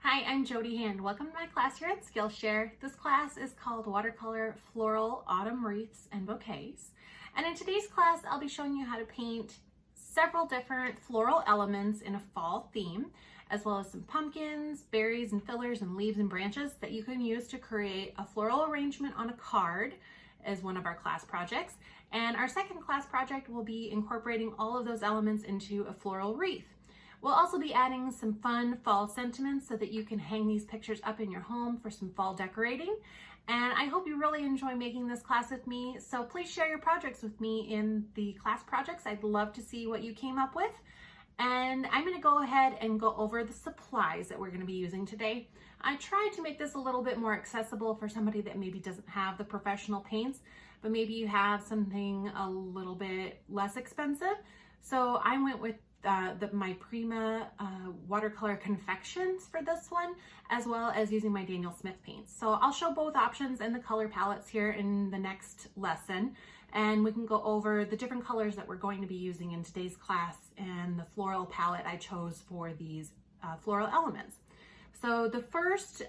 Hi, I'm Jody Hand. Welcome to my class here at Skillshare. This class is called Watercolor Floral Autumn Wreaths and Bouquets. And in today's class, I'll be showing you how to paint several different floral elements in a fall theme, as well as some pumpkins, berries and fillers and leaves and branches that you can use to create a floral arrangement on a card as one of our class projects. And our second class project will be incorporating all of those elements into a floral wreath. We'll also be adding some fun fall sentiments so that you can hang these pictures up in your home for some fall decorating. And I hope you really enjoy making this class with me. So please share your projects with me in the class projects. I'd love to see what you came up with. And I'm gonna go ahead and go over the supplies that we're gonna be using today. I tried to make this a little bit more accessible for somebody that maybe doesn't have the professional paints, but maybe you have something a little bit less expensive. So I went with my Prima watercolor confections for this one, as well as using my Daniel Smith paints. So I'll show both options and the color palettes here in the next lesson, and we can go over the different colors that we're going to be using in today's class and the floral palette I chose for these floral elements. So the first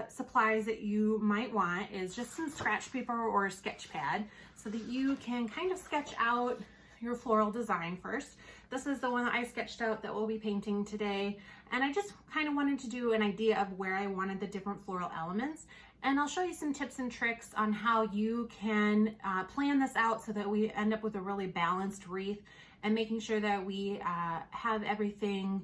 supplies that you might want is just some scratch paper or a sketch pad so that you can kind of sketch out your floral design first. This is the one that I sketched out that we'll be painting today. And I just kind of wanted to do an idea of where I wanted the different floral elements. And I'll show you some tips and tricks on how you can plan this out so that we end up with a really balanced wreath and making sure that we have everything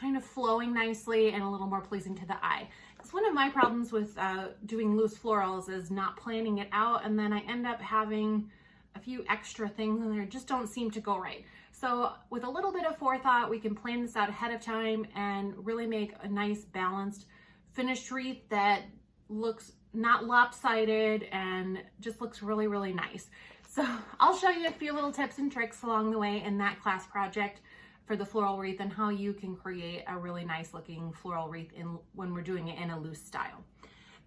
kind of flowing nicely and a little more pleasing to the eye. Because one of my problems with doing loose florals is not planning it out, and then I end up having a few extra things and they just don't seem to go right. So with a little bit of forethought, we can plan this out ahead of time and really make a nice balanced finished wreath that looks not lopsided and just looks really, really nice. So I'll show you a few little tips and tricks along the way in that class project for the floral wreath and how you can create a really nice looking floral wreath when we're doing it in a loose style.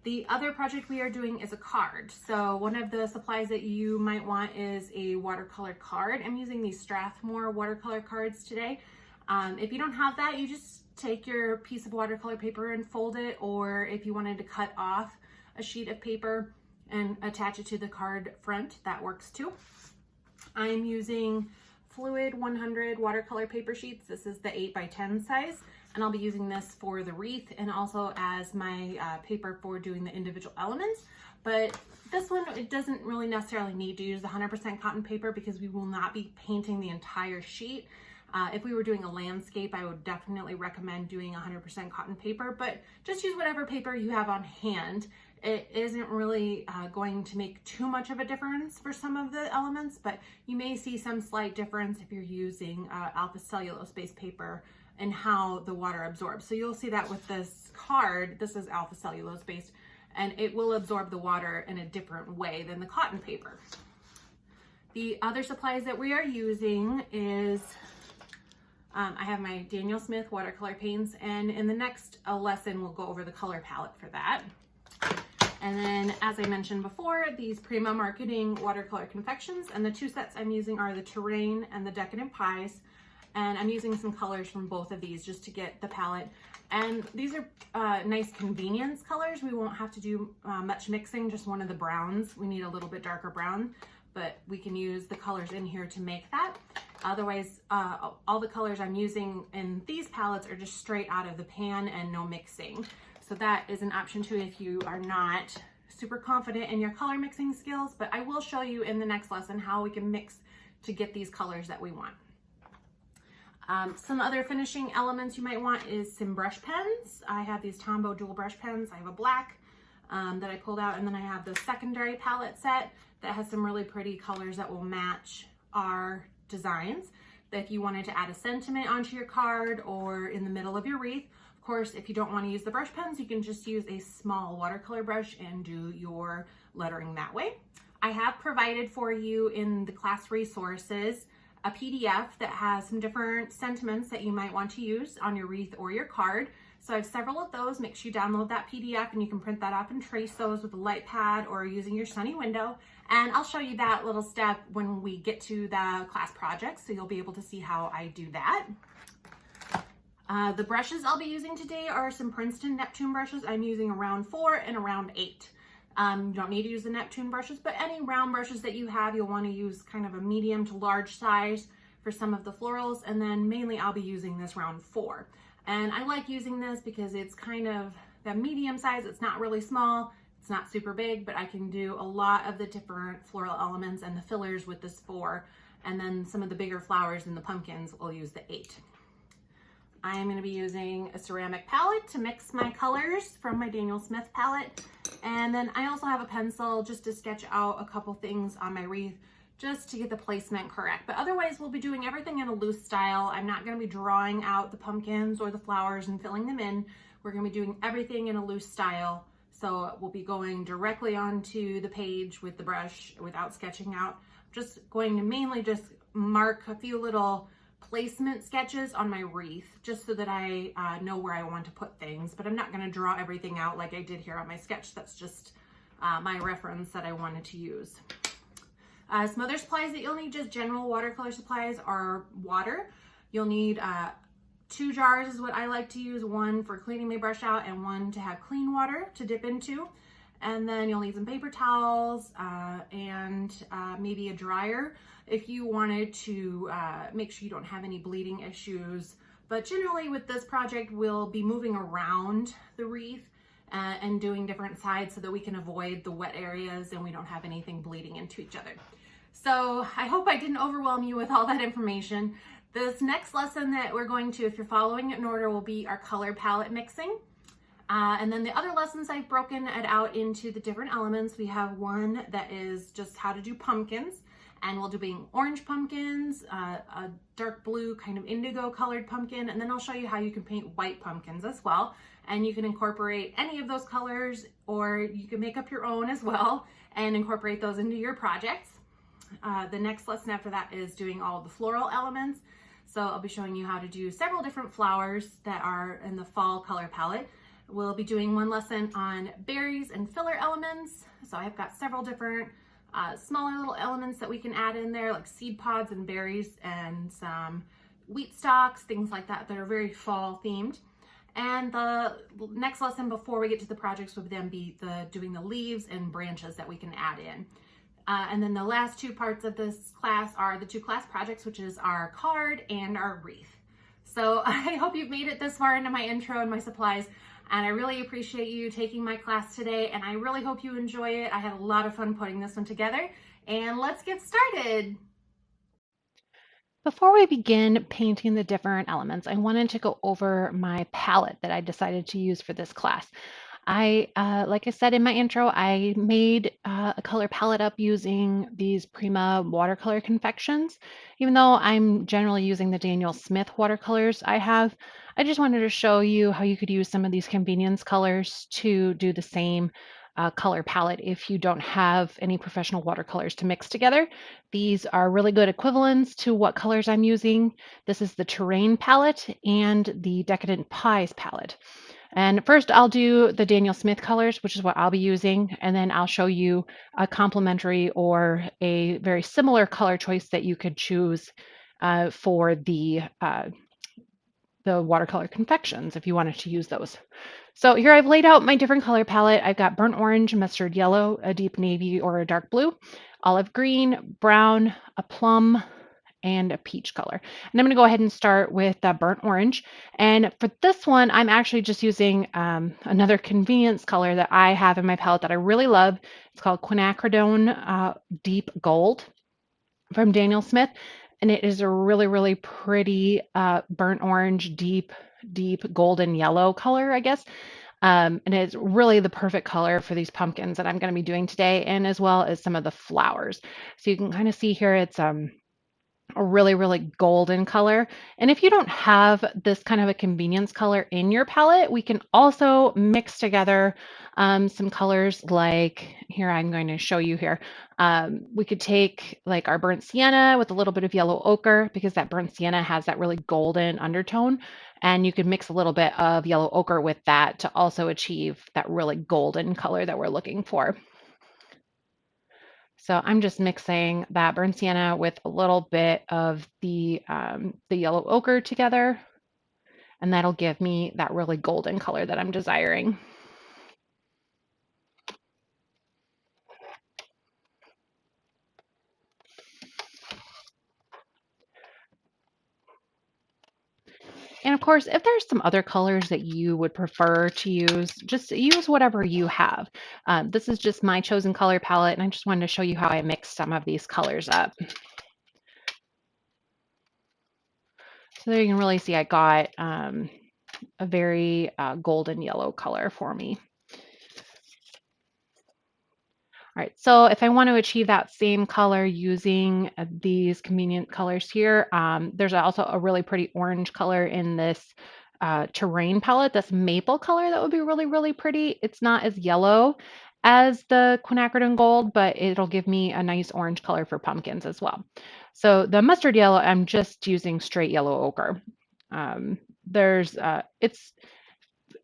The other project we are doing is a card. So one of the supplies that you might want is a watercolor card. I'm using these Strathmore watercolor cards today. If you don't have that, you just take your piece of watercolor paper and fold it, or if you wanted to cut off a sheet of paper and attach it to the card front, that works too. I'm using Fluid 100 watercolor paper sheets. This is the 8x10 size. And I'll be using this for the wreath and also as my paper for doing the individual elements. But this one, it doesn't really necessarily need to use 100% cotton paper because we will not be painting the entire sheet. If we were doing a landscape, I would definitely recommend doing 100% cotton paper, but just use whatever paper you have on hand. It isn't really going to make too much of a difference for some of the elements, but you may see some slight difference if you're using alpha cellulose-based paper and how the water absorbs. So you'll see that with this card. This is alpha cellulose based, and it will absorb the water in a different way than the cotton paper. The other supplies that we are using is, I have my Daniel Smith watercolor paints, and in the next lesson, we'll go over the color palette for that. And then, as I mentioned before, these Prima Marketing watercolor confections, and the two sets I'm using are the Terrain and the Decadent Pies. And I'm using some colors from both of these just to get the palette. And these are nice convenience colors. We won't have to do much mixing, just one of the browns. We need a little bit darker brown, but we can use the colors in here to make that. Otherwise, all the colors I'm using in these palettes are just straight out of the pan and no mixing. So that is an option too if you are not super confident in your color mixing skills, but I will show you in the next lesson how we can mix to get these colors that we want. Some other finishing elements you might want is some brush pens. I have these Tombow dual brush pens. I have a black that I pulled out, and then I have the secondary palette set that has some really pretty colors that will match our designs. That if you wanted to add a sentiment onto your card or in the middle of your wreath, of course, if you don't want to use the brush pens, you can just use a small watercolor brush and do your lettering that way. I have provided for you in the class resources a PDF that has some different sentiments that you might want to use on your wreath or your card. So I have several of those. Make sure you download that PDF and you can print that off and trace those with a light pad or using your Sunny window. And I'll show you that little step when we get to the class project, so you'll be able to see how I do that. The brushes I'll be using today are some Princeton Neptune brushes. I'm using a round 4 and a round 8. You don't need to use the Neptune brushes, but any round brushes that you have, you'll want to use kind of a medium to large size for some of the florals, and then mainly I'll be using this round 4. And I like using this because it's kind of the medium size. It's not really small, it's not super big, but I can do a lot of the different floral elements and the fillers with this 4, and then some of the bigger flowers and the pumpkins will use the 8. I am going to be using a ceramic palette to mix my colors from my Daniel Smith palette. And then I also have a pencil just to sketch out a couple things on my wreath just to get the placement correct. But otherwise we'll be doing everything in a loose style. I'm not going to be drawing out the pumpkins or the flowers and filling them in. We're going to be doing everything in a loose style. So we'll be going directly onto the page with the brush without sketching out. Just going to mainly just mark a few little placement sketches on my wreath just so that I know where I want to put things, but I'm not going to draw everything out like I did here on my sketch. That's just my reference that I wanted to use. Some other supplies that you'll need, just general watercolor supplies, are water. You'll need 2 jars is what I like to use, one for cleaning my brush out and one to have clean water to dip into. And then you'll need some paper towels and maybe a dryer if you wanted to make sure you don't have any bleeding issues. But generally with this project, we'll be moving around the wreath and doing different sides so that we can avoid the wet areas and we don't have anything bleeding into each other. So I hope I didn't overwhelm you with all that information. This next lesson that we're going to, if you're following it in order, will be our color palette mixing. And then the other lessons, I've broken it out into the different elements. We have one that is just how to do pumpkins, and we'll do being orange pumpkins, a dark blue kind of indigo colored pumpkin, and then I'll show you how you can paint white pumpkins as well. And you can incorporate any of those colors, or you can make up your own as well and incorporate those into your projects. The next lesson after that is doing all the floral elements. So I'll be showing you how to do several different flowers that are in the fall color palette. We'll be doing one lesson on berries and filler elements. So I've got several different smaller little elements that we can add in there, like seed pods and berries and some wheat stalks, things like that that are very fall themed. And the next lesson before we get to the projects would then be doing the leaves and branches that we can add in. And then the last 2 parts of this class are the 2 class projects, which is our card and our wreath. So I hope you've made it this far into my intro and my supplies. And I really appreciate you taking my class today, and I really hope you enjoy it. I had a lot of fun putting this one together, and let's get started. Before we begin painting the different elements, I wanted to go over my palette that I decided to use for this class. Like I said in my intro, I made a color palette up using these Prima watercolor confections. Even though I'm generally using the Daniel Smith watercolors I just wanted to show you how you could use some of these convenience colors to do the same color palette if you don't have any professional watercolors to mix together. These are really good equivalents to what colors I'm using. This is the Terrain palette and the Decadent Pies palette. And first I'll do the Daniel Smith colors, which is what I'll be using, and then I'll show you a complementary or a very similar color choice that you could choose for the watercolor confections if you wanted to use those. So here I've laid out my different color palette. I've got burnt orange, mustard yellow, a deep navy or a dark blue, olive green, brown, a plum, and a peach color. And I'm going to go ahead and start with burnt orange. And for this one, I'm actually just using another convenience color that I have in my palette that I really love. It's called Quinacridone Deep Gold from Daniel Smith. And it is a really, really pretty burnt orange, deep golden yellow color, I guess. And it's really the perfect color for these pumpkins that I'm going to be doing today, and as well as some of the flowers. So you can kind of see here it's a really, really golden color. And if you don't have this kind of a convenience color in your palette, we can also mix together some colors like here, I'm going to show you here. We could take like our burnt sienna with a little bit of yellow ochre, because that burnt sienna has that really golden undertone. And you could mix a little bit of yellow ochre with that to also achieve that really golden color that we're looking for. So I'm just mixing that burnt sienna with a little bit of the yellow ochre together. and that'll give me that really golden color that I'm desiring. And of course, if there's some other colors that you would prefer to use, just use whatever you have. This is just my chosen color palette, and I just wanted to show you how I mix some of these colors up. So there you can really see I got a very golden yellow color for me. All right, so if I want to achieve that same color using these convenient colors here, there's also a really pretty orange color in this terrain palette. That's maple color that would be really, really pretty. It's not as yellow as the quinacridone gold, but it'll give me a nice orange color for pumpkins as well. So the mustard yellow, I'm just using straight yellow ochre. It's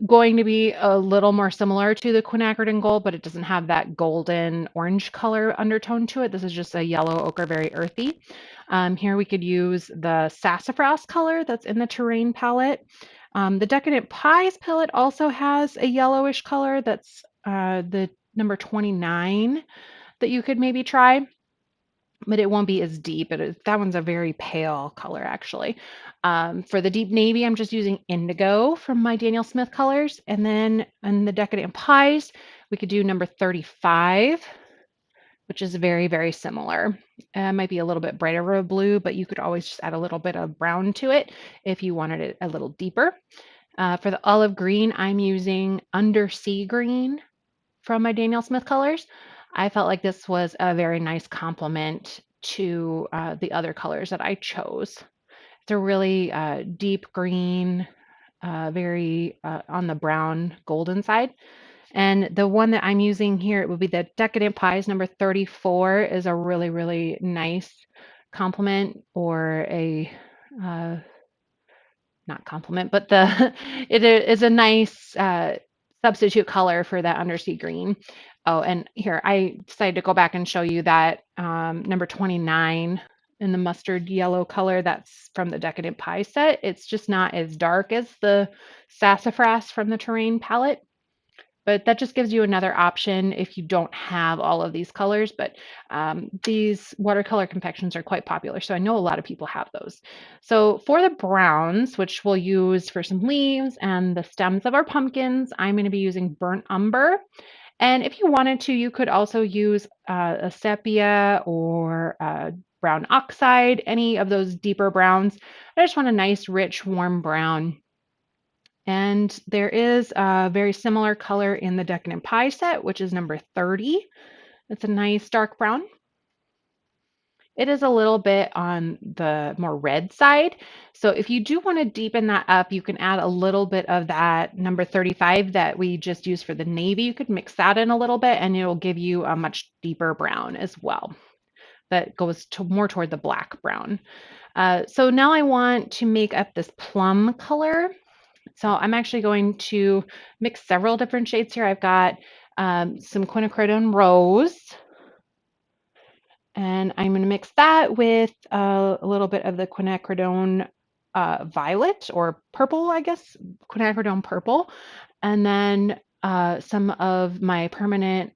going to be a little more similar to the quinacridone gold, but it doesn't have that golden orange color undertone to it. This is just a yellow ochre, very earthy. Here we could use the sassafras color that's in the terrain palette. The Decadent Pies palette also has a yellowish color that's the number 29 that you could maybe try, but it won't be as deep. That one's a very pale color, actually. For the deep navy, I'm just using indigo from my Daniel Smith colors. And then in the Decadent Pies, we could do number 35, which is very, very similar. Might be a little bit brighter of a blue, but you could always just add a little bit of brown to it if you wanted it a little deeper. For the olive green, I'm using Undersea Green from my Daniel Smith colors. I felt like this was a very nice complement to the other colors that I chose. It's a really deep green, very on the brown golden side. And the one that I'm using here, it would be the Decadent Pies number 34 is a really, really nice complement or a not compliment, but the it is a nice substitute color for that undersea green. Oh, and here I decided to go back and show you that number 29 in the mustard yellow color that's from the Decadent Pie set. It's just not as dark as the sassafras from the terrain palette. But that just gives you another option if you don't have all of these colors. But these watercolor confections are quite popular, so I know a lot of people have those. So for the browns, which we'll use for some leaves and the stems of our pumpkins, I'm going to be using burnt umber. And if you wanted to, you could also use a sepia or brown oxide, any of those deeper browns. I just want a nice, rich, warm brown. And there is a very similar color in the Decadent Pie set, which is number 30. It's a nice dark brown. It is a little bit on the more red side. So if you do want to deepen that up, you can add a little bit of that number 35 that we just used for the navy. You could mix that in a little bit and it'll give you a much deeper brown as well. That goes to more toward the black brown. So now I want to make up this plum color. So I'm actually going to mix several different shades here. I've got some quinacridone rose, and I'm going to mix that with a little bit of the quinacridone violet or purple, I guess, quinacridone purple, and then some of my permanent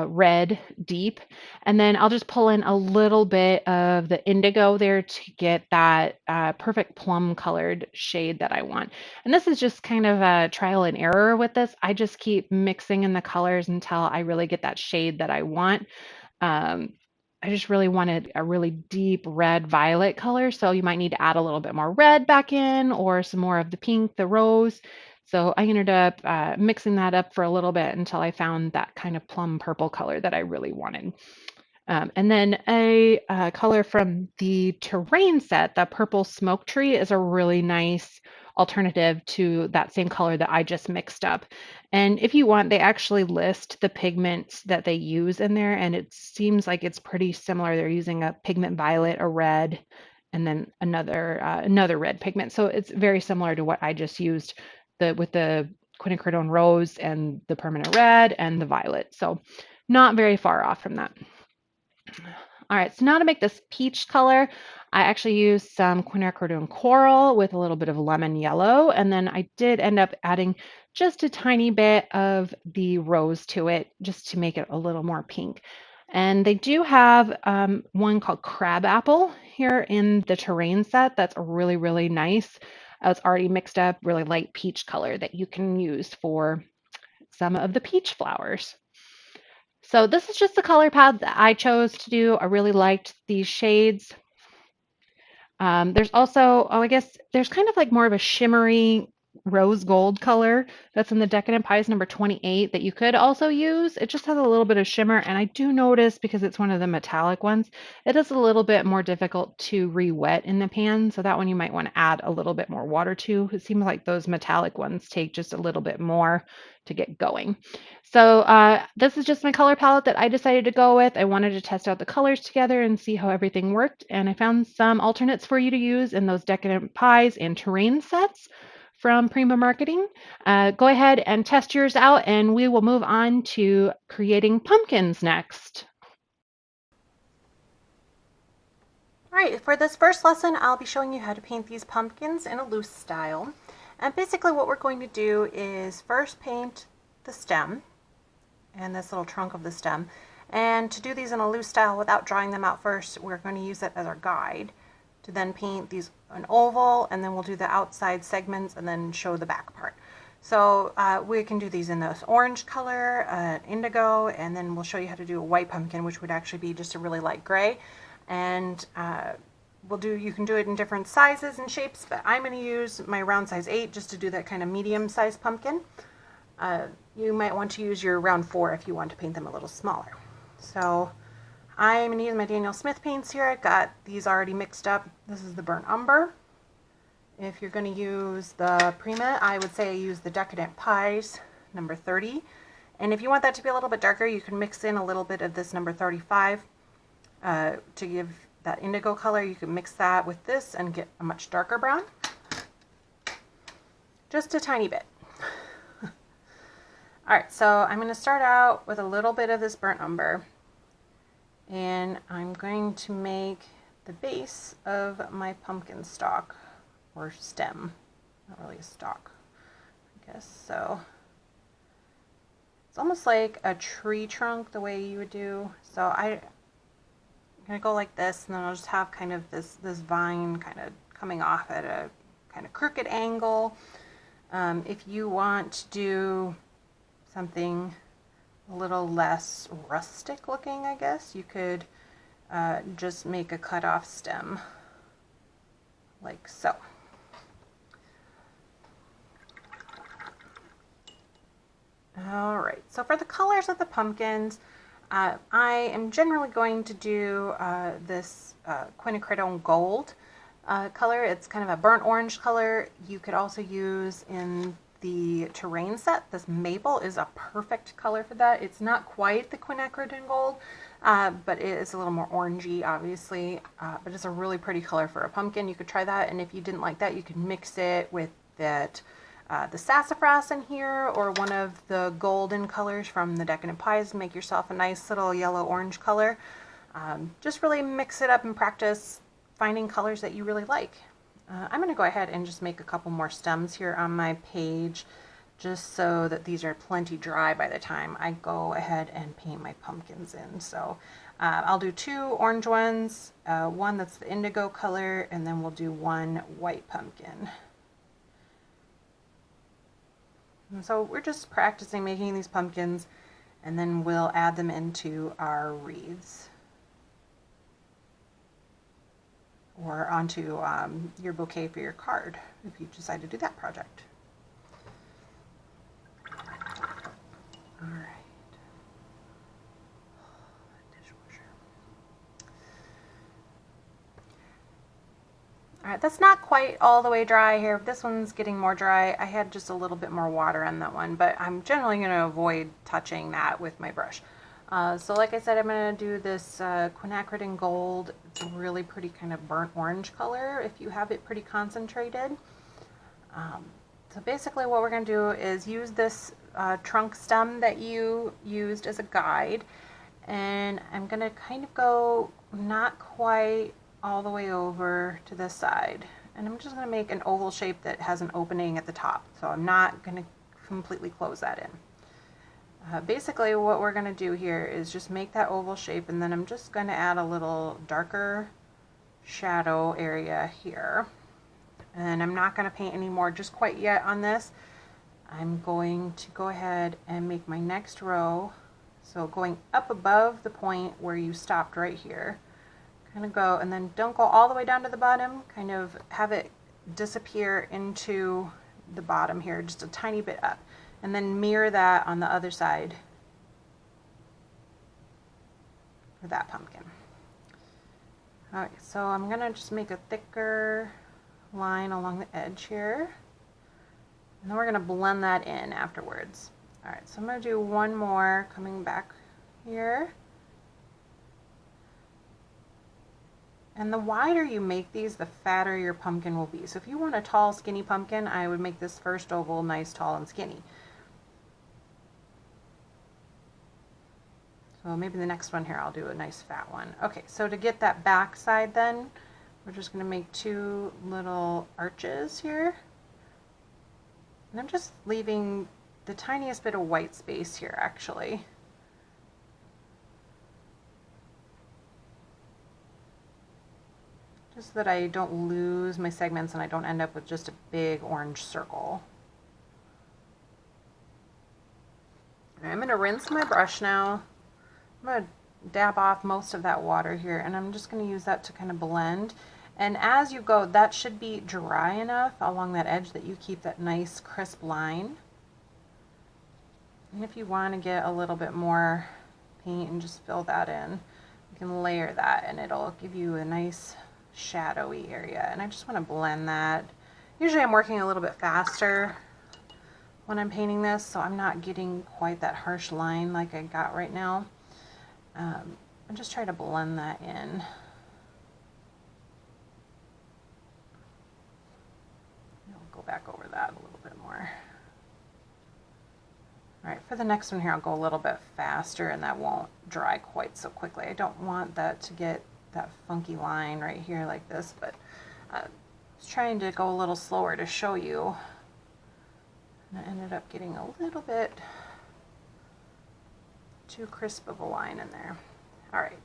red deep, and then I'll just pull in a little bit of the indigo there to get that perfect plum colored shade that I want. And this is just kind of a trial and error with this. I just keep mixing in the colors until I really get that shade that I want. I just really wanted a really deep red violet color, so you might need to add a little bit more red back in or some more of the pink, the rose. So I ended up mixing that up for a little bit until I found that kind of plum purple color that I really wanted. And then a color from the terrain set, the purple smoke tree, is a really nice alternative to that same color that I just mixed up. And if you want, they actually list the pigments that they use in there, and it seems like it's pretty similar. They're using a pigment violet, a red, and then another red pigment. So it's very similar to what I just used with the quinacridone rose and the permanent red and the violet. So not very far off from that. All right, so now to make this peach color, I actually used some quinacridone coral with a little bit of lemon yellow, and then I did end up adding just a tiny bit of the rose to it just to make it a little more pink. And they do have one called Crab Apple here in the terrain set that's really, really nice. It's already mixed up, really light peach color that you can use for some of the peach flowers. So this is just the color palette that I chose to do. I really liked these shades. There's also, oh, I guess there's kind of like more of a shimmery rose gold color that's in the Decadent Pies number 28 that you could also use. It just has a little bit of shimmer, and I do notice because it's one of the metallic ones, it is a little bit more difficult to re-wet in the pan, so that one you might want to add a little bit more water to. It seems like those metallic ones take just a little bit more to get going. So this is just my color palette that I decided to go with. I wanted to test out the colors together and see how everything worked. And I found some alternates for you to use in those Decadent Pies and terrain sets from Prima Marketing. Go ahead and test yours out, and we will move on to creating pumpkins next. All right, for this first lesson, I'll be showing you how to paint these pumpkins in a loose style. And basically what we're going to do is first paint the stem and this little trunk of the stem. And to do these in a loose style without drawing them out first, we're going to use it as our guide to then paint these an oval, and then we'll do the outside segments and then show the back part. So we can do these in this orange color, indigo, and then we'll show you how to do a white pumpkin, which would actually be just a really light gray. And you can do it in different sizes and shapes, but I'm going to use my round size 8 just to do that kind of medium sized pumpkin. You might want to use your round 4 if you want to paint them a little smaller. So I'm going to use my Daniel Smith paints here. I've got these already mixed up. This is the burnt umber. If you're going to use the Prima, I would say use the Decadent Pies number 30. And if you want that to be a little bit darker, you can mix in a little bit of this number 35 to give that indigo color. You can mix that with this and get a much darker brown. Just a tiny bit. Alright, so I'm going to start out with a little bit of this burnt umber, and I'm going to make the base of my pumpkin stalk, or stem. Not really a stalk, I guess. So it's almost like a tree trunk the way you would do. So I'm going to go like this, and then I'll just have kind of this vine kind of coming off at a kind of crooked angle. If you want to do something a little less rustic looking, I guess, you could just make a cut off stem like so. Alright, so for the colors of the pumpkins, I am generally going to do this quinacridone gold color. It's kind of a burnt orange color. You could also use in the terrain set, this maple is a perfect color for that. It's not quite the quinacridone gold, but it is a little more orangey, obviously, but it's a really pretty color for a pumpkin. You could try that, and if you didn't like that, you could mix it with that the sassafras in here, or one of the golden colors from the Decadent Pies to make yourself a nice little yellow-orange color. Just really mix it up and practice finding colors that you really like. I'm going to go ahead and just make a couple more stems here on my page, just so that these are plenty dry by the time I go ahead and paint my pumpkins in. So I'll do 2 orange ones, one that's the indigo color, and then we'll do 1 white pumpkin. And so we're just practicing making these pumpkins, and then we'll add them into our wreaths, or onto your bouquet for your card if you decide to do that project. All right. All right, that's not quite all the way dry here. This one's getting more dry. I had just a little bit more water on that one, but I'm generally going to avoid touching that with my brush. So like I said, I'm going to do this quinacridone gold. It's a really pretty kind of burnt orange color if you have it pretty concentrated. So basically what we're going to do is use this trunk stem that you used as a guide, and I'm going to kind of go not quite all the way over to this side. And I'm just going to make an oval shape that has an opening at the top. So I'm not going to completely close that in. Basically what we're going to do here is just make that oval shape, and then I'm just going to add a little darker shadow area here. And I'm not going to paint anymore just quite yet on this. I'm going to go ahead and make my next row. So going up above the point where you stopped right here, kind of go, and then don't go all the way down to the bottom, kind of have it disappear into the bottom here, just a tiny bit up, and then mirror that on the other side for that pumpkin. All right, so I'm gonna just make a thicker line along the edge here, and then we're gonna blend that in afterwards. All right, so I'm gonna do one more coming back here. And the wider you make these, the fatter your pumpkin will be. So if you want a tall, skinny pumpkin, I would make this first oval nice, tall, and skinny. So maybe the next one here, I'll do a nice fat one. Okay, so to get that back side then, we're just gonna make two little arches here. And I'm just leaving the tiniest bit of white space here, actually. Just so that I don't lose my segments and I don't end up with just a big orange circle. I'm going to rinse my brush now. I'm going to dab off most of that water here, and I'm just going to use that to kind of blend. And as you go, that should be dry enough along that edge that you keep that nice crisp line. And if you want to get a little bit more paint and just fill that in, you can layer that and it'll give you a nice shadowy area. And I just want to blend that. Usually I'm working a little bit faster when I'm painting this, so I'm not getting quite that harsh line like I got right now. I'm just trying to blend that in. I'll go back over that a little bit more. All right, for the next one here, I'll go a little bit faster and that won't dry quite so quickly. I don't want that to get that funky line right here like this, but I was trying to go a little slower to show you. And I ended up getting a little bit too crisp of a line in there. All right,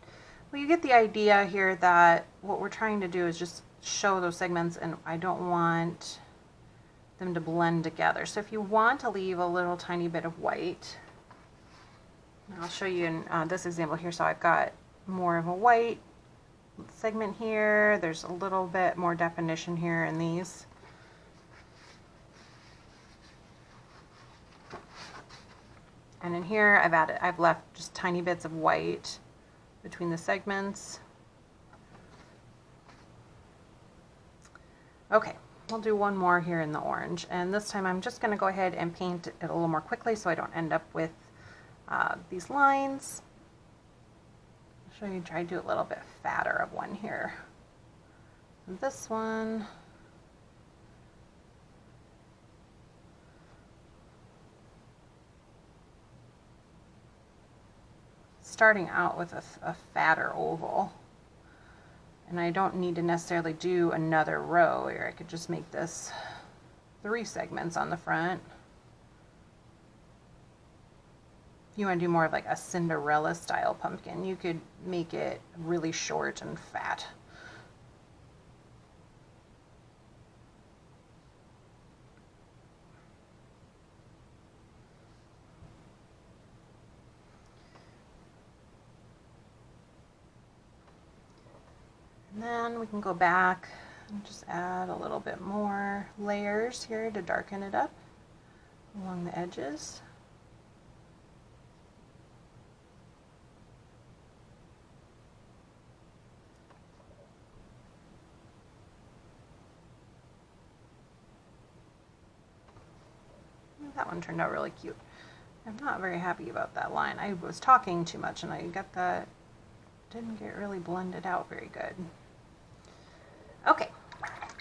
well, you get the idea here that what we're trying to do is just show those segments, and I don't want them to blend together. So if you want to leave a little tiny bit of white, I'll show you in this example here. So I've got more of a white segment here. There's a little bit more definition here in these. And in here I've left just tiny bits of white between the segments. Okay, we'll do one more here in the orange, and this time I'm just going to go ahead and paint it a little more quickly so I don't end up with these lines. I'll show you, try to do a little bit fatter of one here. And this one. Starting out with a fatter oval. And I don't need to necessarily do another row here. I could just make this 3 segments on the front. If you want to do more of like a Cinderella style pumpkin, you could make it really short and fat. And then we can go back and just add a little bit more layers here to darken it up along the edges. That one turned out really cute. I'm not very happy about that line. I was talking too much and I got that, didn't get really blended out very good. Okay,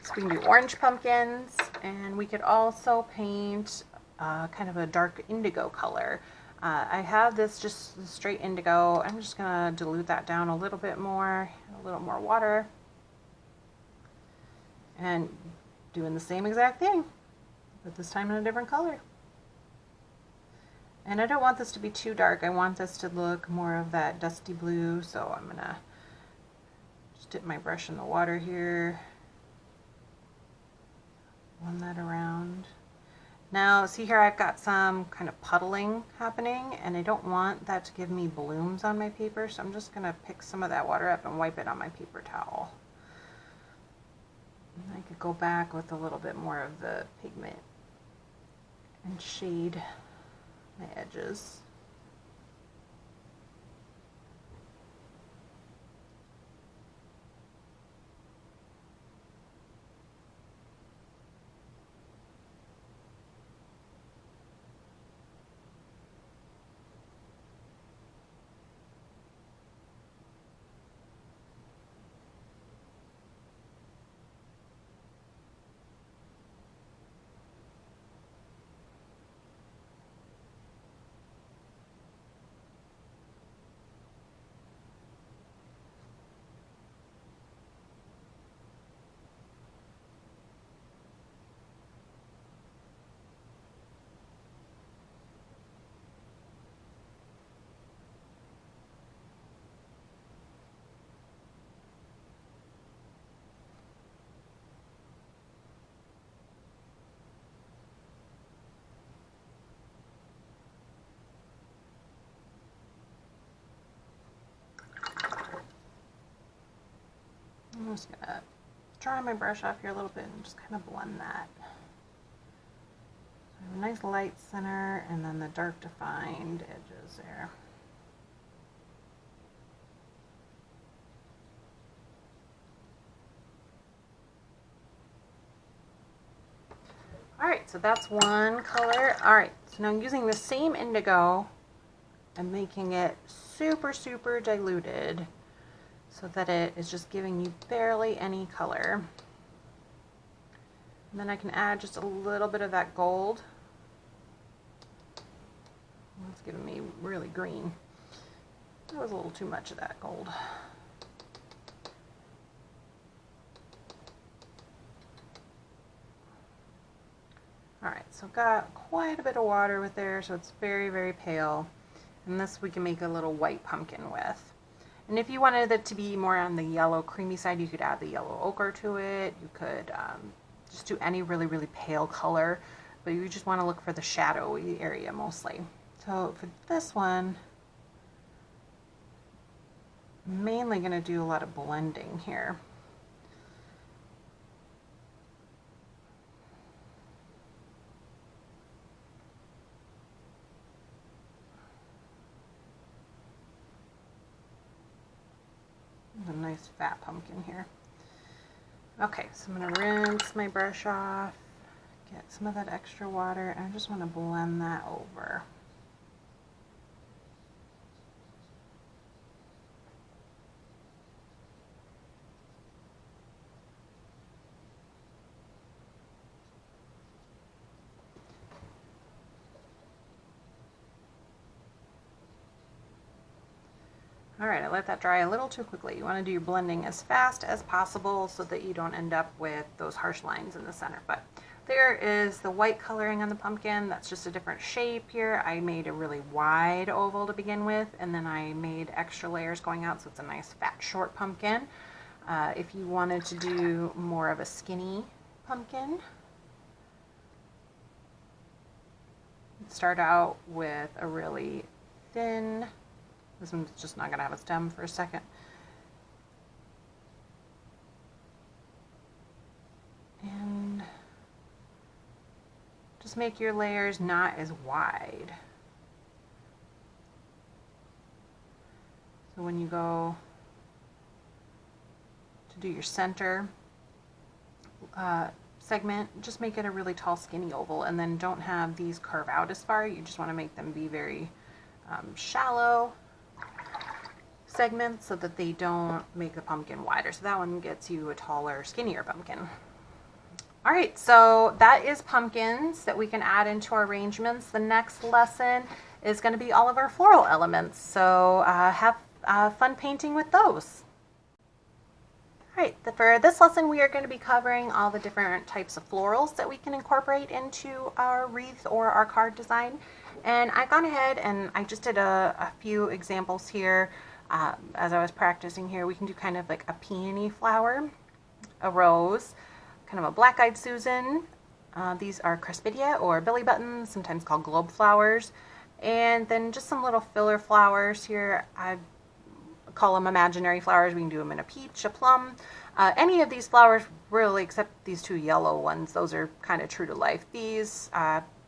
so we can do orange pumpkins, and we could also paint kind of a dark indigo color. I have this just straight indigo. I'm just gonna dilute that down a little bit more, a little more water. and doing the same exact thing, but this time in a different color. And I don't want this to be too dark. I want this to look more of that dusty blue, so I'm gonna just dip my brush in the water here, run that around. Now see here, I've got some kind of puddling happening, and I don't want that to give me blooms on my paper, so I'm just gonna pick some of that water up and wipe it on my paper towel. And I could go back with a little bit more of the pigment and shade my edges. I'm just gonna dry my brush off here a little bit and just kind of blend that. So a nice light center and then the dark defined edges there. Alright, so that's one color. Alright, so now I'm using the same indigo and making it super, super diluted, so that it is just giving you barely any color. And then I can add just a little bit of that gold. It's giving me really green. That was a little too much of that gold. Alright, so I've got quite a bit of water with there, so it's very, very pale. And this we can make a little white pumpkin with. And if you wanted it to be more on the yellow creamy side, you could add the yellow ochre to it. You could just do any really, really pale color, but you just want to look for the shadowy area mostly. So for this one, I'm mainly going to do a lot of blending here. A nice fat pumpkin here. Okay, so I'm going to rinse my brush off, get some of that extra water, and I just want to blend that over. Alright, I let that dry a little too quickly. You want to do your blending as fast as possible so that you don't end up with those harsh lines in the center. But there is the white coloring on the pumpkin. That's just a different shape here. I made a really wide oval to begin with, and then I made extra layers going out, so it's a nice fat short pumpkin. If you wanted to do more of a skinny pumpkin, start out with a really thin. This one's just not going to have a stem for a second. And just make your layers not as wide. So when you go to do your center segment, just make it a really tall skinny oval, and then don't have these curve out as far. You just want to make them be very shallow segments so that they don't make the pumpkin wider. So that one gets you a taller, skinnier pumpkin. All right, so that is pumpkins that we can add into our arrangements. The next lesson is going to be all of our floral elements. So have fun painting with those. Alright, for this lesson we are going to be covering all the different types of florals that we can incorporate into our wreath or our card design. And I've gone ahead and I just did a few examples here. As I was practicing here, we can do kind of like a peony flower, a rose, kind of a black-eyed Susan. These are crispidia or billy buttons, sometimes called globe flowers. And then just some little filler flowers here. I call them imaginary flowers. We can do them in a peach, a plum, any of these flowers really, except these two yellow ones. Those are kind of true to life. These,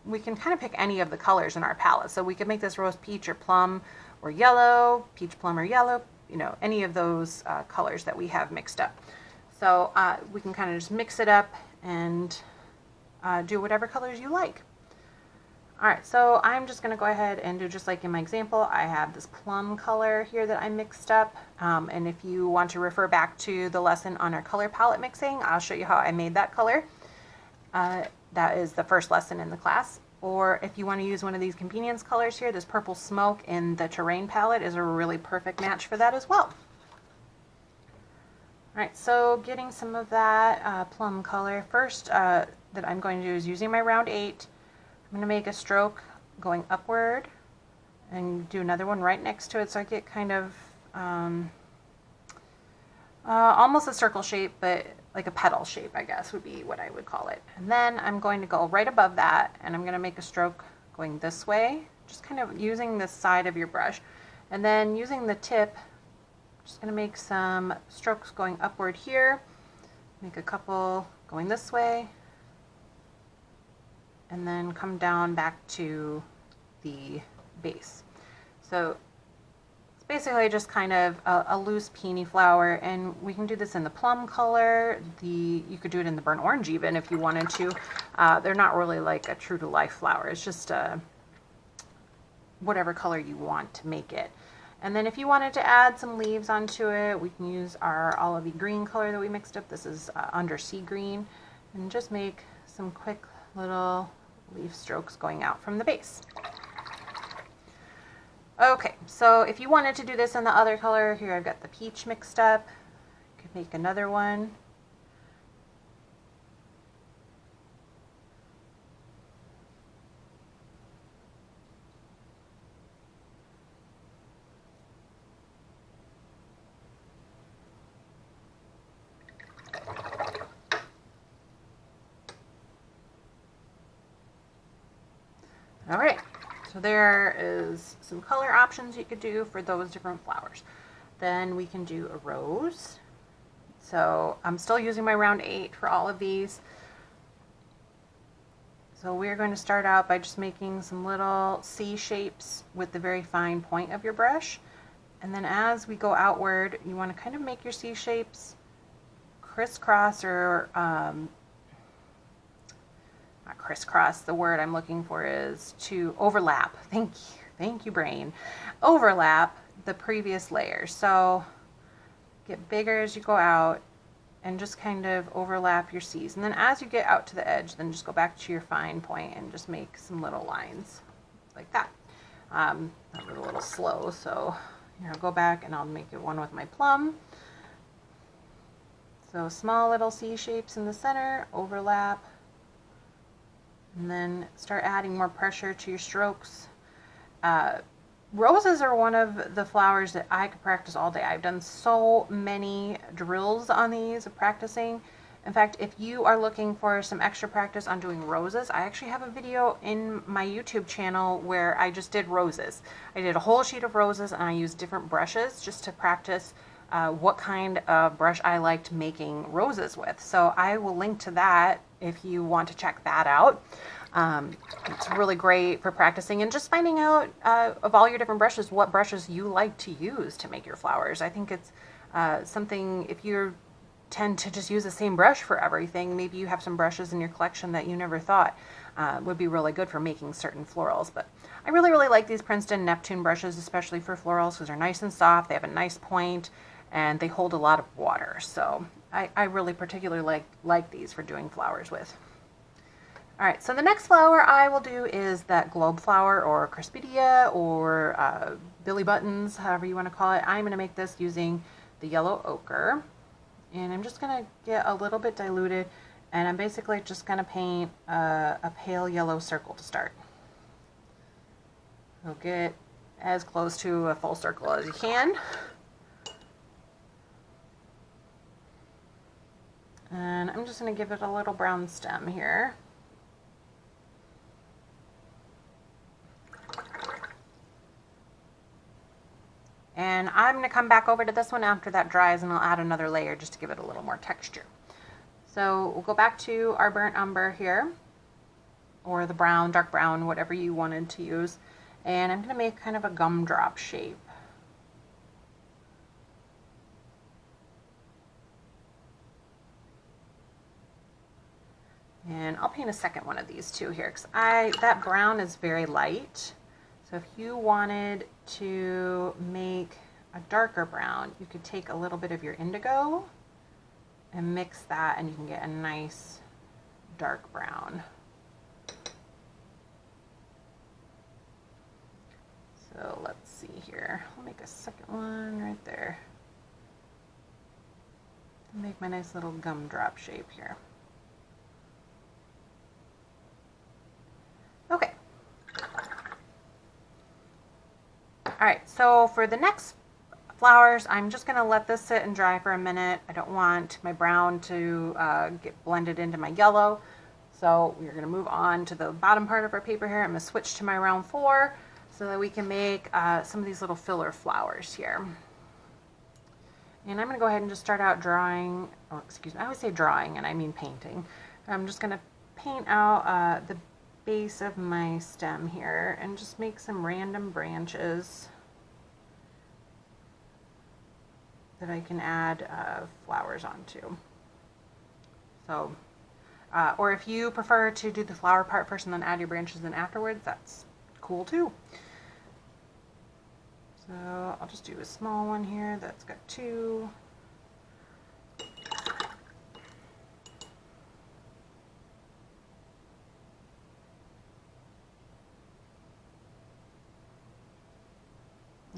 we can kind of pick any of the colors in our palette. So we could make this rose peach or plum or yellow, peach plum or yellow, you know, any of those colors that we have mixed up. So we can kind of just mix it up and do whatever colors you like. Alright, so I'm just going to go ahead and do just like in my example. I have this plum color here that I mixed up, and if you want to refer back to the lesson on our color palette mixing, I'll show you how I made that color. That is the first lesson in the class. Or if you want to use one of these convenience colors here, this purple smoke in the terrain palette is a really perfect match for that as well. Alright, so getting some of that plum color, first that I'm going to do is using my round 8. I'm going to make a stroke going upward and do another one right next to it, so I get kind of almost a circle shape, but like a petal shape, I guess would be what I would call it. And then I'm going to go right above that and I'm going to make a stroke going this way, just kind of using the side of your brush. And then using the tip, I'm just going to make some strokes going upward here, make a couple going this way, and then come down back to the base. So it's basically just kind of a loose peony flower, and we can do this in the plum color. You could do it in the burnt orange even if you wanted to. They're not really like a true to life flower. It's just whatever color you want to make it. And then if you wanted to add some leaves onto it, we can use our olivey green color that we mixed up. This is undersea green, and just make some quick little leaf strokes going out from the base. Okay, so if you wanted to do this in the other color, here I've got the peach mixed up. You could make another one. All right, so there is some color options you could do for those different flowers. Then we can do a rose. So I'm still using my round 8 for all of these. So we're going to start out by just making some little C shapes with the very fine point of your brush. And then as we go outward, you want to kind of make your C shapes crisscross or not crisscross, the word I'm looking for is to overlap. Thank you brain. Overlap the previous layers. So get bigger as you go out and just kind of overlap your C's. And then as you get out to the edge, then just go back to your fine point and just make some little lines like that. That was a little slow, so here I'll go back and I'll make it one with my plum. So small little C shapes in the center, overlap, and then start adding more pressure to your strokes. Roses are one of the flowers that I could practice all day. I've done so many drills on these of practicing. In fact, if you are looking for some extra practice on doing roses, I actually have a video in my YouTube channel where I just did roses. I did a whole sheet of roses and I used different brushes just to practice what kind of brush I liked making roses with. So I will link to that if you want to check that out. It's really great for practicing and just finding out of all your different brushes, what brushes you like to use to make your flowers. I think it's something, if you tend to just use the same brush for everything, maybe you have some brushes in your collection that you never thought would be really good for making certain florals. But I really like these Princeton Neptune brushes, especially for florals, because they're nice and soft, they have a nice point, and they hold a lot of water. So I really particularly like these for doing flowers with. All right, so the next flower I will do is that globe flower or crispidia or billy buttons, however you want to call it. I'm going to make this using the yellow ochre. And I'm just going to get a little bit diluted, and I'm basically just going to paint a pale yellow circle to start. So get as close to a full circle as you can. And I'm just going to give it a little brown stem here. And I'm going to come back over to this one after that dries, and I'll add another layer just to give it a little more texture. So we'll go back to our burnt umber here, or the brown, dark brown, whatever you wanted to use. And I'm going to make kind of a gumdrop shape. And I'll paint a second one of these too here, because that brown is very light. So if you wanted to make a darker brown, you could take a little bit of your indigo and mix that, and you can get a nice dark brown. So let's see here. I'll make a second one right there. Make my nice little gumdrop shape here. Okay. Alright, so for the next flowers, I'm just going to let this sit and dry for a minute. I don't want my brown to get blended into my yellow. So we're going to move on to the bottom part of our paper here. I'm going to switch to my round 4 so that we can make some of these little filler flowers here. And I'm going to go ahead and just start out drawing, or excuse me, I always say drawing and I mean painting. I'm just going to paint out the base of my stem here and just make some random branches that I can add flowers onto. So, or if you prefer to do the flower part first and then add your branches in afterwards, that's cool too. So I'll just do a small one here that's got 2.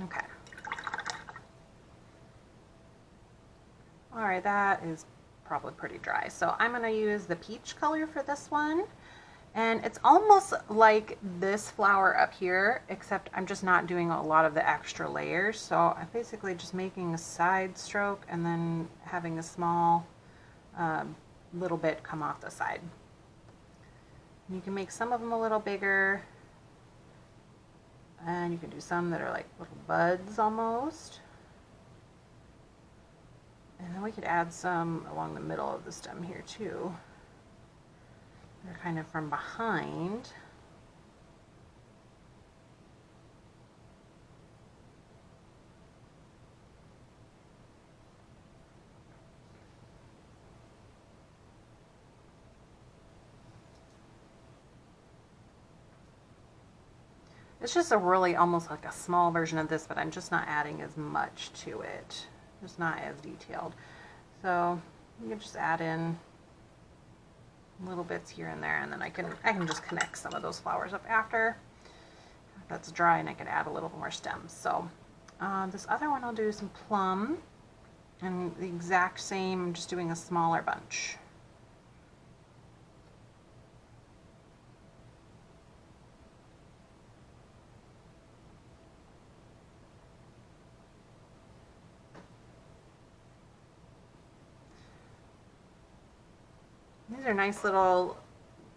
Okay. All right, that is probably pretty dry. So I'm going to use the peach color for this one. And it's almost like this flower up here, except I'm just not doing a lot of the extra layers. So I'm basically just making a side stroke and then having a small little bit come off the side. You can make some of them a little bigger. And you can do some that are like little buds almost. And then we could add some along the middle of the stem here too. They're kind of from behind. It's just a really almost like a small version of this, but I'm just not adding as much to it. Just not as detailed. So you can just add in little bits here and there, and then I can just connect some of those flowers up after that's dry, and I can add a little more stems. So this other one I'll do some plum, and the exact same, I'm just doing a smaller bunch. These are nice little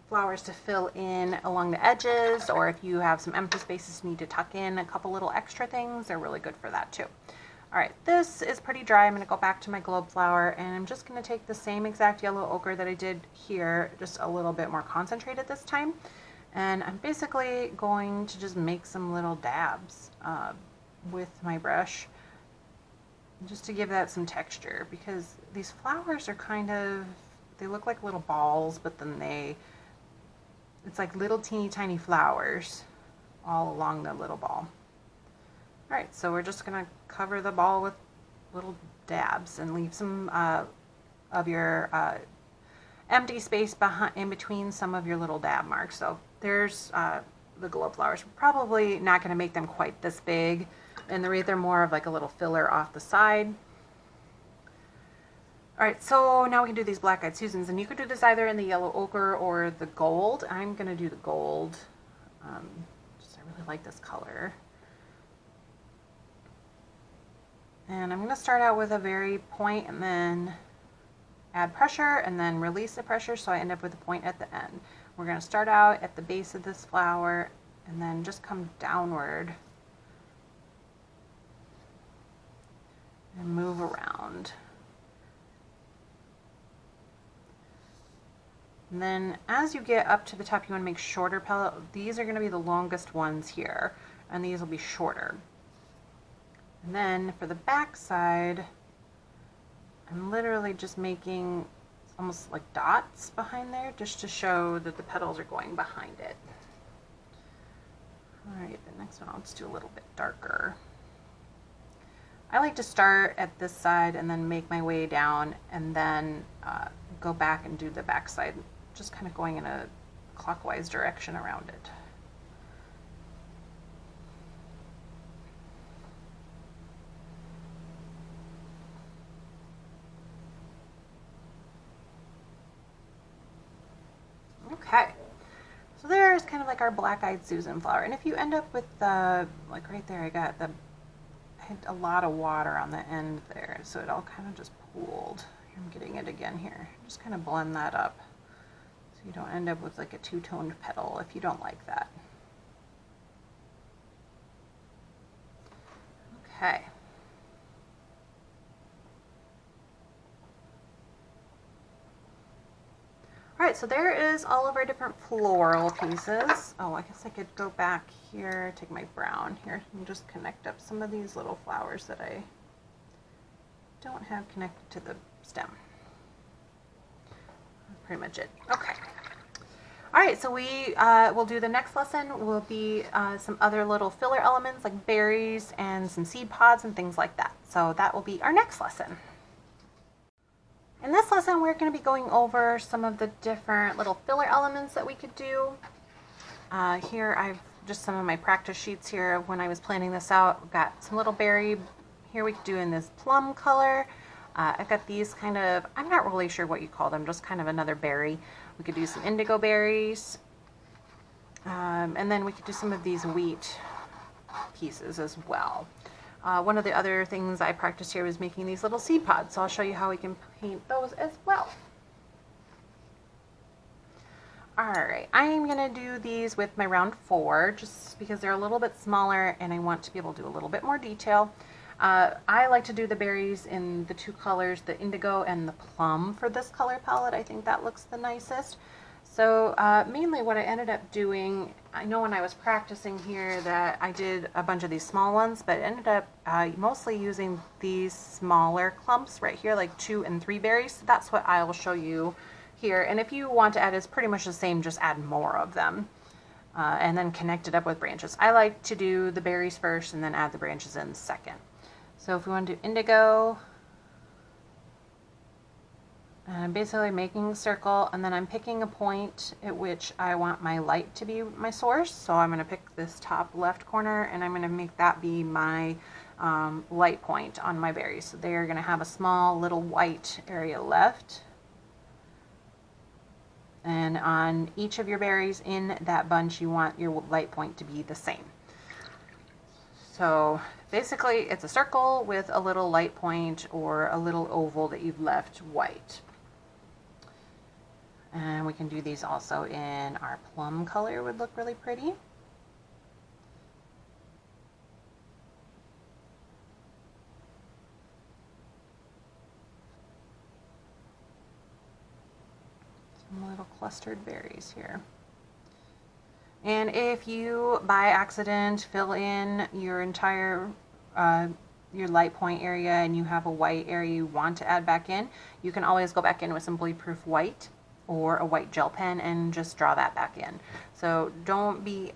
flowers to fill in along the edges, or if you have some empty spaces you need to tuck in a couple little extra things, they're really good for that too. All right, this is pretty dry. I'm going to go back to my globe flower, and I'm just going to take the same exact yellow ochre that I did here, just a little bit more concentrated this time. And I'm basically going to just make some little dabs with my brush, just to give that some texture, because these flowers are kind of, they look like little balls, but then it's like little teeny tiny flowers all along the little ball. All right, so we're just gonna cover the ball with little dabs and leave some of your empty space in between some of your little dab marks. So there's the globe flowers. We're probably not gonna make them quite this big, and the wreath are more of like a little filler off the side. All right, so now we can do these black-eyed Susans, and you could do this either in the yellow ochre or the gold. I'm gonna do the gold. I really like this color. And I'm gonna start out with a very point and then add pressure and then release the pressure so I end up with a point at the end. We're gonna start out at the base of this flower and then just come downward and move around. And then as you get up to the top, you want to make shorter petals. These are going to be the longest ones here, and these will be shorter. And then for the back side, I'm literally just making almost like dots behind there just to show that the petals are going behind it. All right, the next one I'll just do a little bit darker. I like to start at this side and then make my way down and then go back and do the back side, just kind of going in a clockwise direction around it. Okay, so there's kind of like our black-eyed Susan flower. And if you end up with the, like right there, I had a lot of water on the end there, so it all kind of just pooled. I'm getting it again here. Just kind of blend that up so you don't end up with like a two-toned petal if you don't like that. Okay. All right, so there is all of our different floral pieces. Oh, I guess I could go back here, take my brown here, and just connect up some of these little flowers that I don't have connected to the stem. That's pretty much it. Okay. All right, so we will do the next lesson will be some other little filler elements like berries and some seed pods and things like that. So that will be our next lesson. In this lesson, we're going to be going over some of the different little filler elements that we could do. Here I've just some of my practice sheets here of when I was planning this out. We've got some little berry here we could do in this plum color. I've got these kind of, I'm not really sure what you call them, just kind of another berry. We could do some indigo berries. And then we could do some of these wheat pieces as well. One of the other things I practiced here was making these little seed pods, so I'll show you how we can paint those as well. Alright, I'm going to do these with my round 4 just because they're a little bit smaller and I want to be able to do a little bit more detail. I like to do the berries in the two colors, the indigo and the plum for this color palette. I think that looks the nicest. So mainly what I ended up doing, I know when I was practicing here that I did a bunch of these small ones, but ended up mostly using these smaller clumps right here, like 2 and 3 berries. So that's what I will show you here. And if you want to add, it's pretty much the same, just add more of them. And then connect it up with branches. I like to do the berries first and then add the branches in second. So if we want to do indigo, I'm basically making a circle and then I'm picking a point at which I want my light to be my source. So I'm going to pick this top left corner and I'm going to make that be my light point on my berries. So they're going to have a small little white area left. And on each of your berries in that bunch, you want your light point to be the same. So basically it's a circle with a little light point or a little oval that you've left white. And we can do these also in our plum color, would look really pretty. Some little clustered berries here. And if you by accident fill in your entire your light point area and you have a white area you want to add back in, you can always go back in with some bleed-proof white or a white gel pen and just draw that back in. So don't be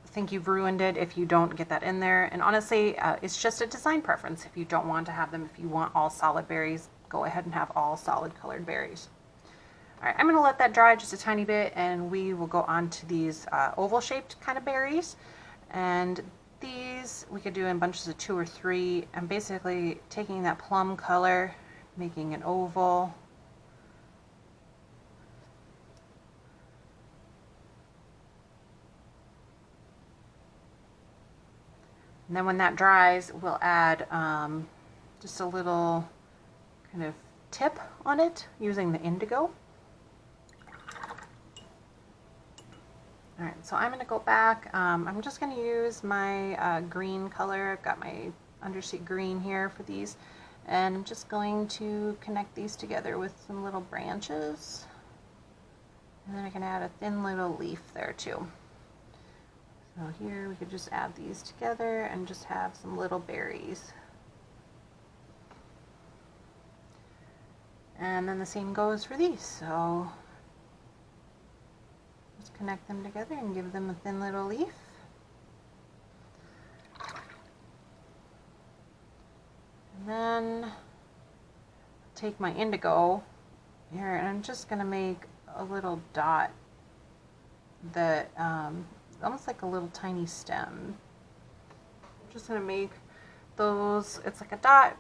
think you've ruined it if you don't get that in there. And honestly, it's just a design preference. If you don't want to have them, if you want all solid berries, go ahead and have all solid colored berries. All right, I'm going to let that dry just a tiny bit and we will go on to these oval shaped kind of berries. And these we could do in bunches of 2 or 3. I'm basically taking that plum color, making an oval. And then when that dries, we'll add just a little kind of tip on it using the indigo. All right, so I'm going to go back. I'm just going to use my green color. I've got my undersea green here for these. And I'm just going to connect these together with some little branches. And then I can add a thin little leaf there too. So here we could just add these together and just have some little berries. And then the same goes for these. So just connect them together and give them a thin little leaf. And then take my indigo here and I'm just going to make a little dot that almost like a little tiny stem. I'm just going to make those, it's like a dot,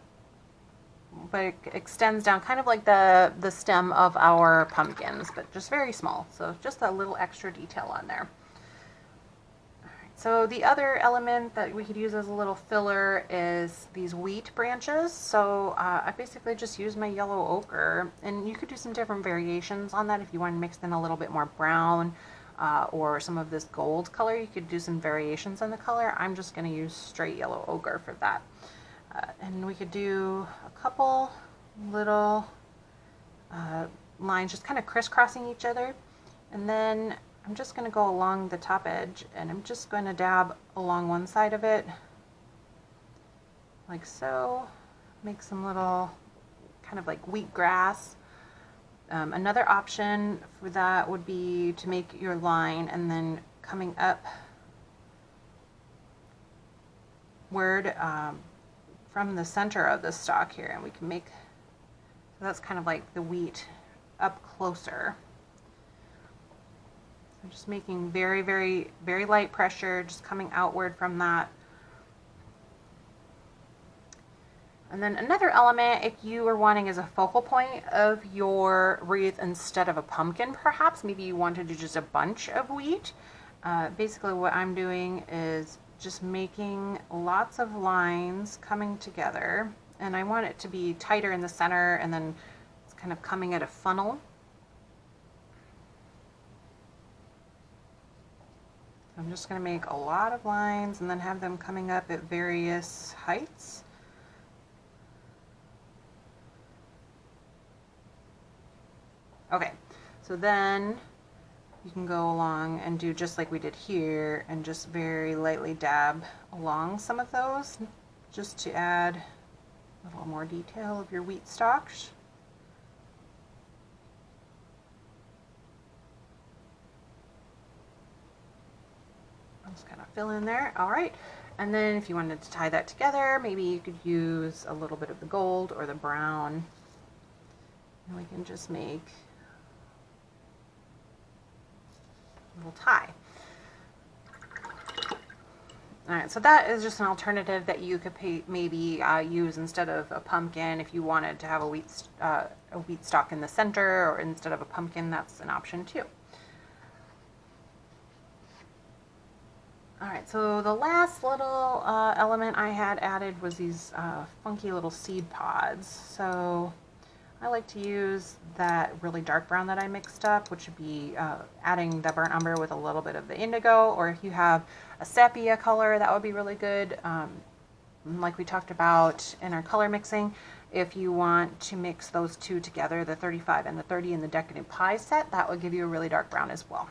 but it extends down kind of like the stem of our pumpkins, but just very small. So just a little extra detail on there. All right, so the other element that we could use as a little filler is these wheat branches. So I basically just use my yellow ochre, and you could do some different variations on that if you want to mix in a little bit more brown or some of this gold color. You could do some variations on the color. I'm just going to use straight yellow ochre for that. And we could do a couple little lines just kind of crisscrossing each other. And then I'm just going to go along the top edge and I'm just going to dab along one side of it like so. Make some little kind of like wheatgrass. Another option for that would be to make your line and then coming up word from the center of the stalk here, and we can make, so that's kind of like the wheat up closer. I'm just making very, very, very light pressure, just coming outward from that. And then another element, if you are wanting as a focal point of your wreath instead of a pumpkin, perhaps, maybe you want to do just a bunch of wheat. Basically what I'm doing is just making lots of lines coming together, and I want it to be tighter in the center and then it's kind of coming at a funnel. I'm just going to make a lot of lines and then have them coming up at various heights. Okay, so then you can go along and do just like we did here and just very lightly dab along some of those just to add a little more detail of your wheat stalks. I'll just kind of fill in there. All right, and then if you wanted to tie that together, maybe you could use a little bit of the gold or the brown, and we can just make little tie. All right, so that is just an alternative that you could maybe use instead of a pumpkin. If you wanted to have a wheat stalk in the center, or instead of a pumpkin, that's an option too. All right, so the last little element I had added was these funky little seed pods. So I like to use that really dark brown that I mixed up, which would be adding the burnt umber with a little bit of the indigo, or if you have a sepia color, that would be really good. Like we talked about in our color mixing, if you want to mix those two together, the 35 and the 30 in the Decadent Pie set, that would give you a really dark brown as well.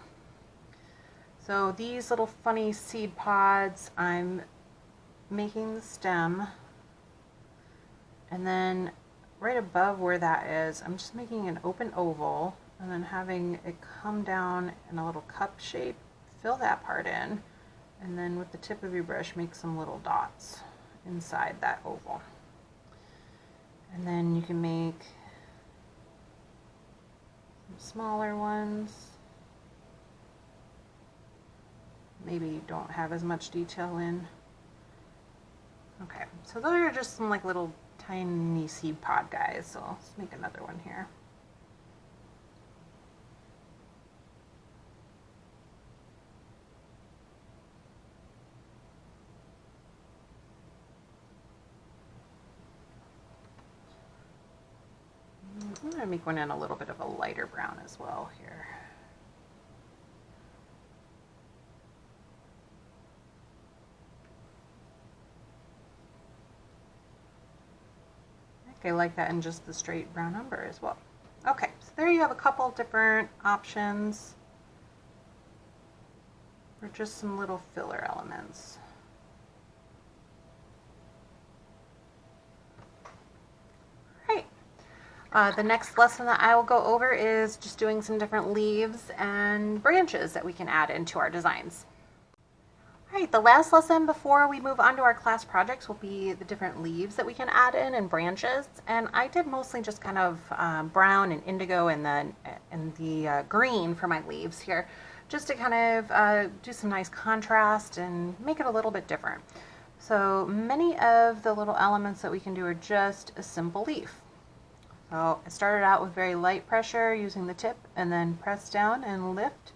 So these little funny seed pods, I'm making the stem, and then right above where that is, I'm just making an open oval and then having it come down in a little cup shape, fill that part in, and then with the tip of your brush make some little dots inside that oval. And then you can make some smaller ones. Maybe you don't have as much detail in. Okay, so those are just some like little tiny seed pod guys, so let's make another one here. I'm going to make one in a little bit of a lighter brown as well here. I like that in just the straight brown umber as well. Okay, so there you have a couple different options for just some little filler elements. The next lesson that I will go over is just doing some different leaves and branches that we can add into our designs. All right, the last lesson before we move on to our class projects will be the different leaves that we can add in and branches. And I did mostly just kind of brown and indigo and the green for my leaves here, just to kind of do some nice contrast and make it a little bit different. So many of the little elements that we can do are just a simple leaf. So I started out with very light pressure using the tip and then press down and lift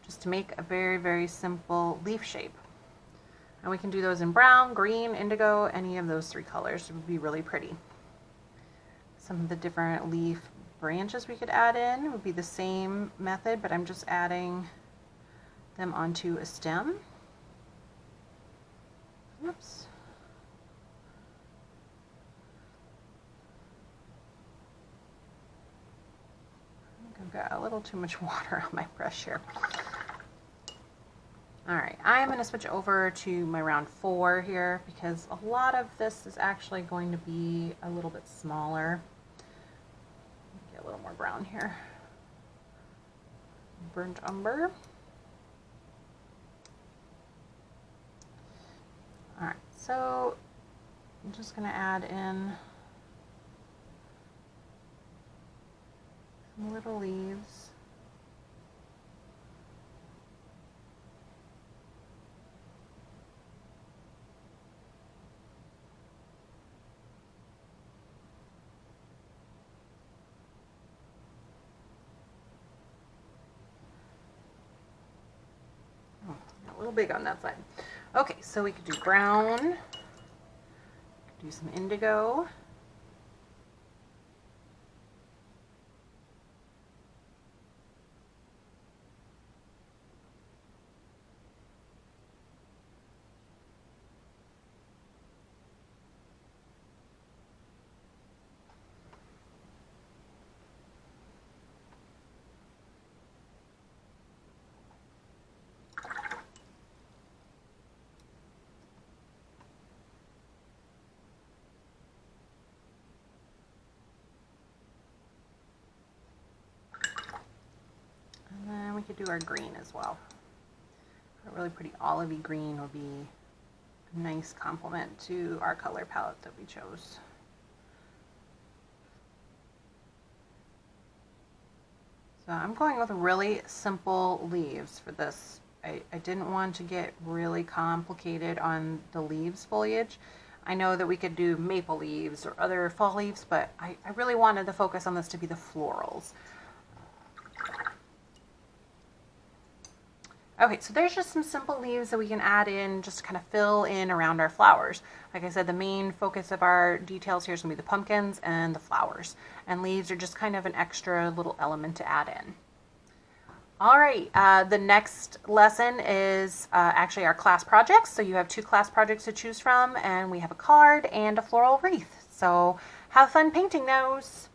just to make a very, very simple leaf shape. And we can do those in brown, green, indigo, any of those three colors. It would be really pretty. Some of the different leaf branches we could add in would be the same method, but I'm just adding them onto a stem. Oops. I've got a little too much water on my brush here. All right, I'm going to switch over to my round 4 here because a lot of this is actually going to be a little bit smaller. Get a little more brown here. Burnt umber. All right, so I'm just going to add in some little leaves. A little big on that side. Okay, so we could do brown, do some indigo. We could do our green as well. A really pretty olivey green would be a nice complement to our color palette that we chose. So I'm going with really simple leaves for this. I didn't want to get really complicated on the leaves foliage. I know that we could do maple leaves or other fall leaves, but I really wanted the focus on this to be the florals. Okay, so there's just some simple leaves that we can add in just to kind of fill in around our flowers. Like I said, the main focus of our details here is going to be the pumpkins and the flowers. And leaves are just kind of an extra little element to add in. All right, the next lesson is actually our class projects. So you have 2 class projects to choose from, and we have a card and a floral wreath. So have fun painting those.